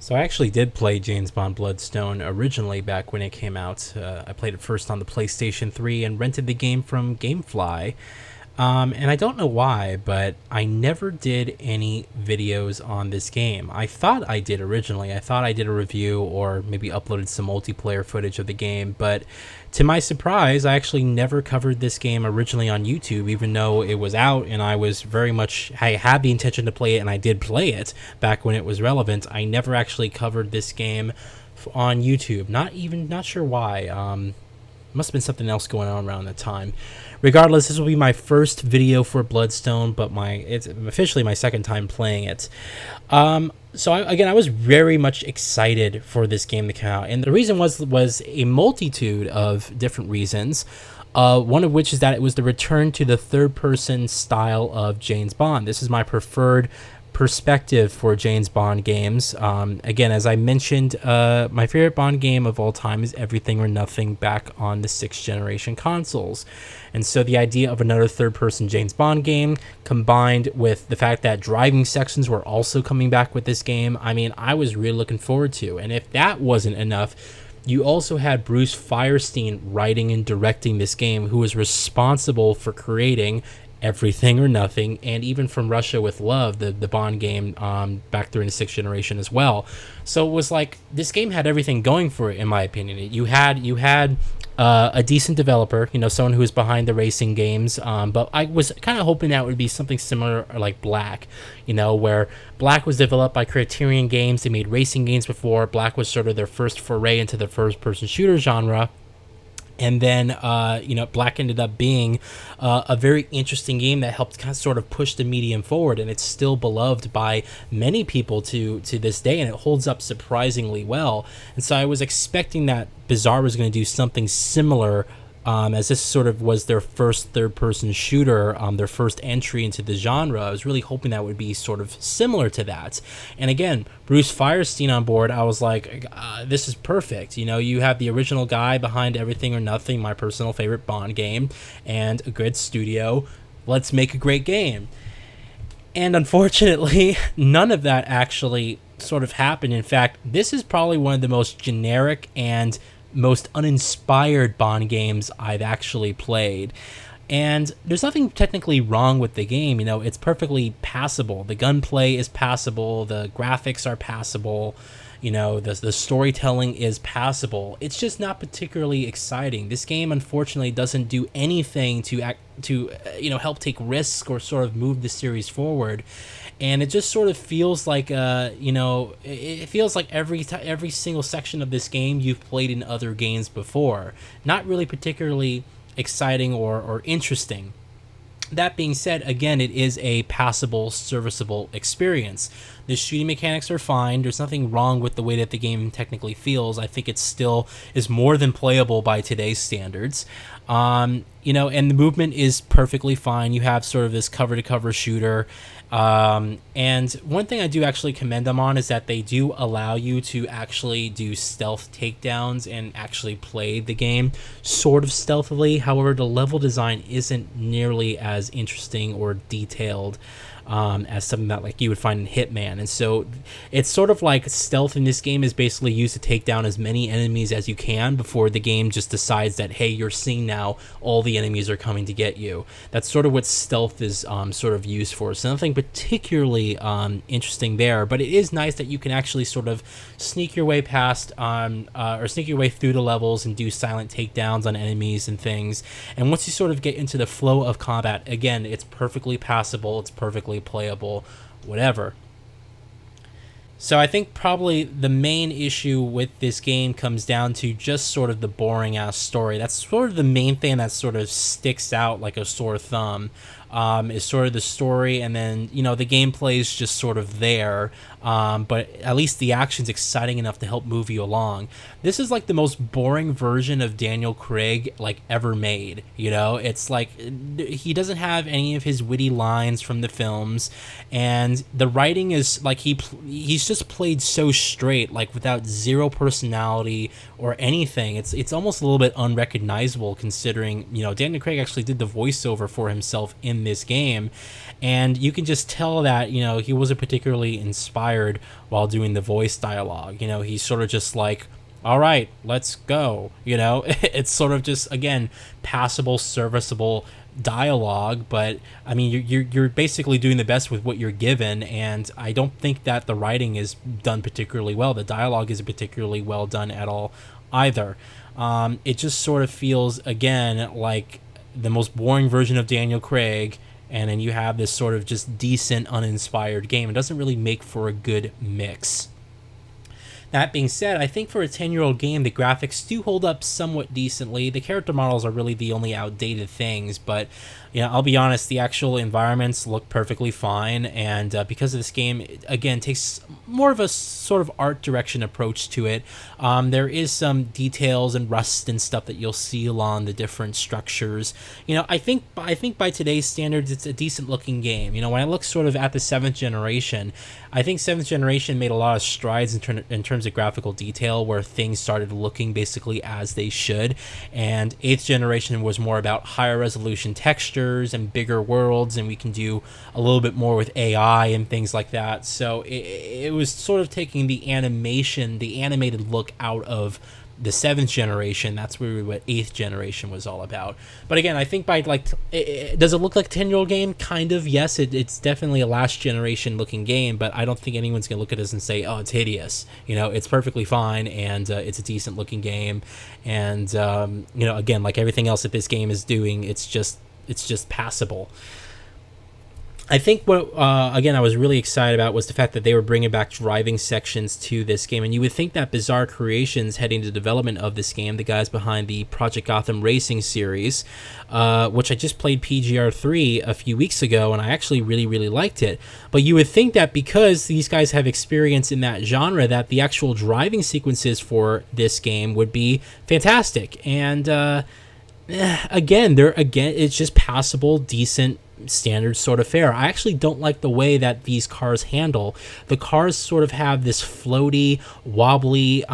So I actually did play James Bond Bloodstone originally back when it came out. I played it first on the PlayStation 3 and rented the game from GameFly. And I don't know why, but I never did any videos on this game. I thought I did originally. I thought I did a review or maybe uploaded some multiplayer footage of the game, but to my surprise, I actually never covered this game originally on YouTube, even though it was out and I had the intention to play it and I did play it back when it was relevant. I never actually covered this game on YouTube. Not sure why. Must have been something else going on around that time. Regardless, this will be my first video for Bloodstone, but it's officially my second time playing it. I was very much excited for this game to come out, and the reason was a multitude of different reasons. One of which is that it was the return to the third-person style of James Bond. This is my preferred perspective for James Bond games. Again, as I mentioned, my favorite Bond game of all time is Everything or Nothing back on the 6th generation consoles. And so the idea of another third-person James Bond game combined with the fact that driving sections were also coming back with this game, I mean, I was really looking forward to. And if that wasn't enough, you also had Bruce Firestein writing and directing this game, who was responsible for creating Everything or Nothing, and even From Russia with Love, the Bond game back during the 6th generation as well. So it was like this game had everything going for it, in my opinion. You had a decent developer, someone who was behind the racing games. But I was kind of hoping that would be something similar like Black, where Black was developed by Criterion Games. They made racing games before. Black was sort of their first foray into the first-person shooter genre. And then, Black ended up being a very interesting game that helped kind of sort of push the medium forward, and it's still beloved by many people to this day, and it holds up surprisingly well. And so I was expecting that Bizarre was going to do something similar, as this sort of was their first third-person shooter, their first entry into the genre. I was really hoping that would be sort of similar to that. And again, Bruce Firestein on board, I was like, this is perfect. You have the original guy behind Everything or Nothing, my personal favorite Bond game, and a good studio. Let's make a great game. And unfortunately, none of that actually sort of happened. In fact, this is probably one of the most generic and most uninspired Bond games I've actually played. And there's nothing technically wrong with the game. It's perfectly passable. The gunplay is passable. The graphics are passable. The storytelling is passable. It's just not particularly exciting. This game, unfortunately, doesn't do anything to help take risks or sort of move the series forward. And it just sort of feels like it feels like every single section of this game you've played in other games before. Not really particularly exciting or interesting. That being said, again, it is a passable, serviceable experience. The shooting mechanics are fine. There's nothing wrong with the way that the game technically feels. I think it still is more than playable by today's standards. And the movement is perfectly fine. You have sort of this cover-to-cover shooter. And one thing I do actually commend them on is that they do allow you to actually do stealth takedowns and actually play the game sort of stealthily. However, the level design isn't nearly as interesting or detailed as something that like you would find in Hitman. And so it's sort of like stealth in this game is basically used to take down as many enemies as you can before the game just decides that, hey, you're seeing now all the enemies are coming to get you. That's sort of what stealth is sort of used for. So nothing particularly interesting there, but it is nice that you can actually sort of sneak your way past or sneak your way through the levels and do silent takedowns on enemies and things. And once you sort of get into the flow of combat, again, it's perfectly passable, it's perfectly playable, whatever. So I think probably the main issue with this game comes down to just sort of the boring ass story. That's sort of the main thing that sort of sticks out like a sore thumb. Is sort of the story, and then the gameplay is just sort of there, but at least the action's exciting enough to help move you along. This is like the most boring version of Daniel Craig like ever made. It's like he doesn't have any of his witty lines from the films, and the writing is like he's just played so straight, like without zero personality or anything. It's almost a little bit unrecognizable considering Daniel Craig actually did the voiceover for himself in in this game. And you can just tell that, he wasn't particularly inspired while doing the voice dialogue. He's sort of just like, all right, let's go. It's sort of just, again, passable, serviceable dialogue, but I mean, you're basically doing the best with what you're given, and I don't think that the writing is done particularly well. The dialogue isn't particularly well done at all either. It just sort of feels, again, like the most boring version of Daniel Craig, and then you have this sort of just decent, uninspired game. It doesn't really make for a good mix. That being said, I think for a 10-year-old game, the graphics do hold up somewhat decently. The character models are really the only outdated things, but I'll be honest, the actual environments look perfectly fine, and because of this game, again, takes more of a sort of art direction approach to it. There is some details and rust and stuff that you'll see along the different structures. I think by today's standards, it's a decent looking game. When I look sort of at the 7th generation, I think 7th generation made a lot of strides in terms of graphical detail, where things started looking basically as they should, and 8th generation was more about higher resolution textures and bigger worlds, and we can do a little bit more with AI and things like that. So it was sort of taking the animated look out of the 7th generation. That's really what 8th generation was all about. But again, I think by does it look like a 10-year-old game? Kind of, yes. It's definitely a last generation looking game, but I don't think anyone's gonna look at this and say, oh, it's hideous. It's perfectly fine, and it's a decent looking game. And again, like everything else that this game is doing, it's just passable. I think what, again, I was really excited about was the fact that they were bringing back driving sections to this game. And you would think that Bizarre Creations, heading to development of this game, the guys behind the Project Gotham Racing series, which I just played PGR3 a few weeks ago, and I actually really, really liked it. But you would think that because these guys have experience in that genre, that the actual driving sequences for this game would be fantastic. And again, it's just passable, decent, standard sort of fare. I actually don't like the way that these cars handle. The cars sort of have this floaty, wobbly,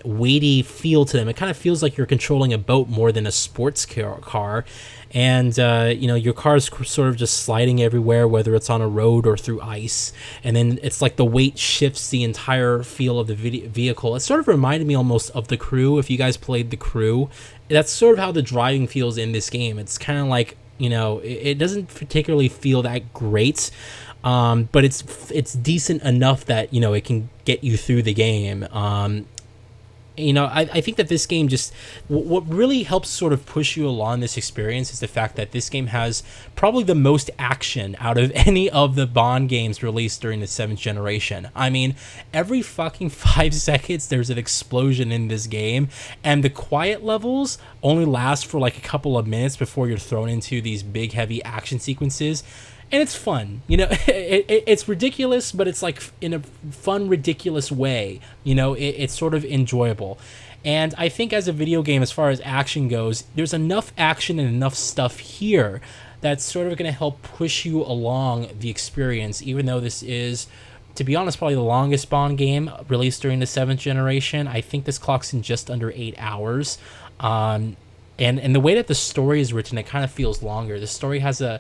weighty feel to them. It kind of feels like you're controlling a boat more than a sports car. And, your car's sort of just sliding everywhere, whether it's on a road or through ice. And then it's like the weight shifts the entire feel of the vehicle. It sort of reminded me almost of The Crew. If you guys played The Crew, that's sort of how the driving feels in this game. It's kind of like, it doesn't particularly feel that great, but it's decent enough that, it can get you through the game. I think that this game just, what really helps sort of push you along this experience is the fact that this game has probably the most action out of any of the Bond games released during the 7th generation. I mean, every fucking 5 seconds there's an explosion in this game, and the quiet levels only last for like a couple of minutes before you're thrown into these big, heavy action sequences. And it's fun, it's ridiculous, but it's like in a fun, ridiculous way. It's sort of enjoyable. And I think as a video game, as far as action goes, there's enough action and enough stuff here that's sort of going to help push you along the experience, even though this is, to be honest, probably the longest Bond game released during the 7th generation. I think this clocks in just under 8 hours. And the way that the story is written, it kind of feels longer. The story has a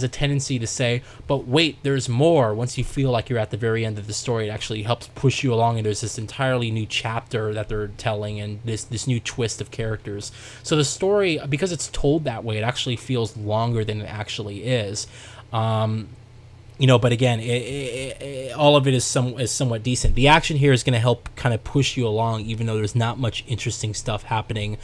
tendency to say, but wait, there's more. Once you feel like you're at the very end of the story, it actually helps push you along, and there's this entirely new chapter that they're telling, and this new twist of characters. So the story, because it's told that way, it actually feels longer than it actually is. But again, all of it is somewhat decent. The action here is going to help kind of push you along, even though there's not much interesting stuff happening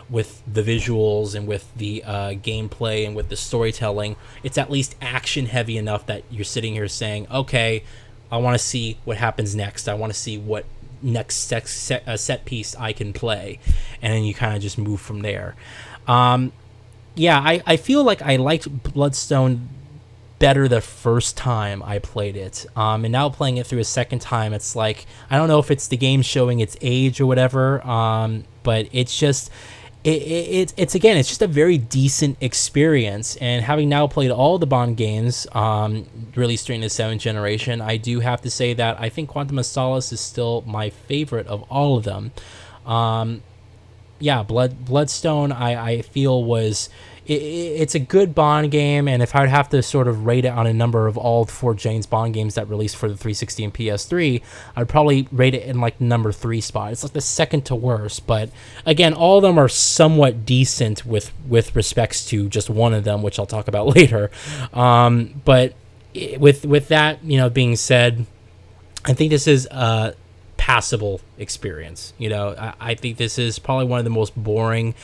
with the visuals and with the gameplay and with the storytelling. It's at least action heavy enough that you're sitting here saying, okay, I want to see what happens next. I want to see what next set piece I can play. And then you kind of just move from there. I feel like I liked Bloodstone better the first time I played it. And now playing it through a second time, it's like, I don't know if it's the game showing its age or whatever, but it's just... It's just a very decent experience. And having now played all the Bond games released during the 7th generation, I do have to say that I think Quantum of Solace is still my favorite of all of them. Bloodstone I feel was, it's a good Bond game, and if I'd have to sort of rate it on a number of all four James Bond games that released for the 360 and PS3, I'd probably rate it in like number 3 spot. It's like the second to worst, but again, all of them are somewhat decent with respects to just one of them, which I'll talk about later. But with that, being said, I think this is a passable experience. I think this is probably one of the most boring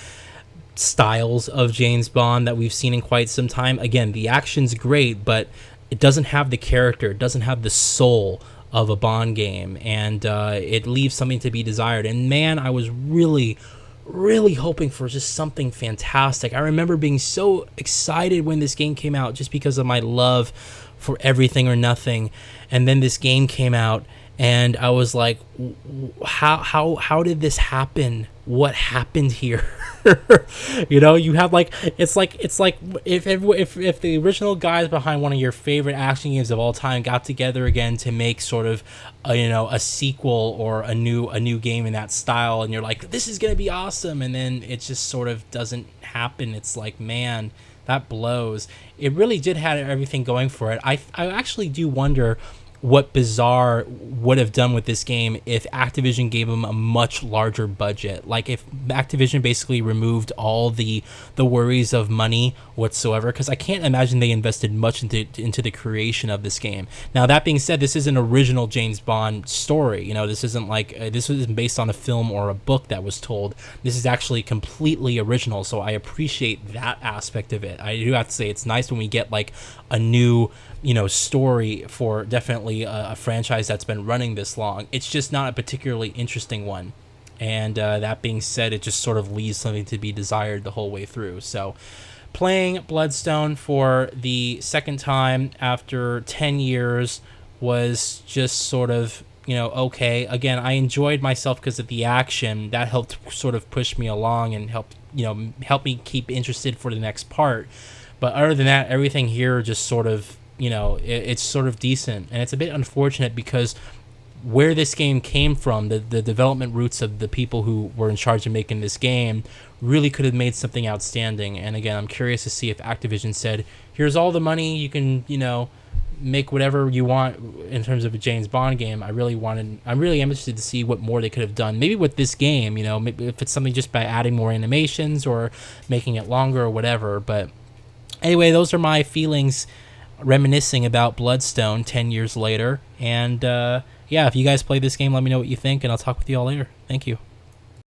styles of James Bond that we've seen in quite some time. Again, the action's great, but it doesn't have the character, it doesn't have the soul of a Bond game, and it leaves something to be desired. And man, I was really hoping for just something fantastic. I remember being so excited when this game came out just because of my love for Everything or Nothing, and then this game came out and I was like, how did this happen? What happened here? You have like it's like if the original guys behind one of your favorite action games of all time got together again to make sort of a sequel or a new game in that style, and you're like, this is gonna be awesome, and then it just sort of doesn't happen. It's like, man, that blows. It really did have everything going for it. I actually do wonder what Bizarre would have done with this game if Activision gave them a much larger budget. Like if Activision basically removed all the worries of money whatsoever, because I can't imagine they invested much into the creation of this game. Now, that being said, this is an original James Bond story. This isn't like this isn't based on a film or a book that was told. This is actually completely original, so I appreciate that aspect of it. I do have to say, it's nice when we get like a new story for definitely a franchise that's been running this long. It's just not a particularly interesting one, and that being said, it just sort of leaves something to be desired the whole way through. So playing Bloodstone for the second time after 10 years was just sort of okay. Again, I enjoyed myself because of the action that helped sort of push me along and help me keep interested for the next part. But other than that, everything here just sort of it's sort of decent, and it's a bit unfortunate because where this game came from, the development roots of the people who were in charge of making this game really could have made something outstanding. And again, I'm curious to see if Activision said, here's all the money, you can make whatever you want in terms of a James Bond game. I'm really interested to see what more they could have done, maybe with this game, maybe if it's something just by adding more animations or making it longer or whatever. But anyway, those are my feelings reminiscing about Bloodstone 10 years later. And yeah, if you guys play this game, let me know what you think, and I'll talk with you all later. Thank you.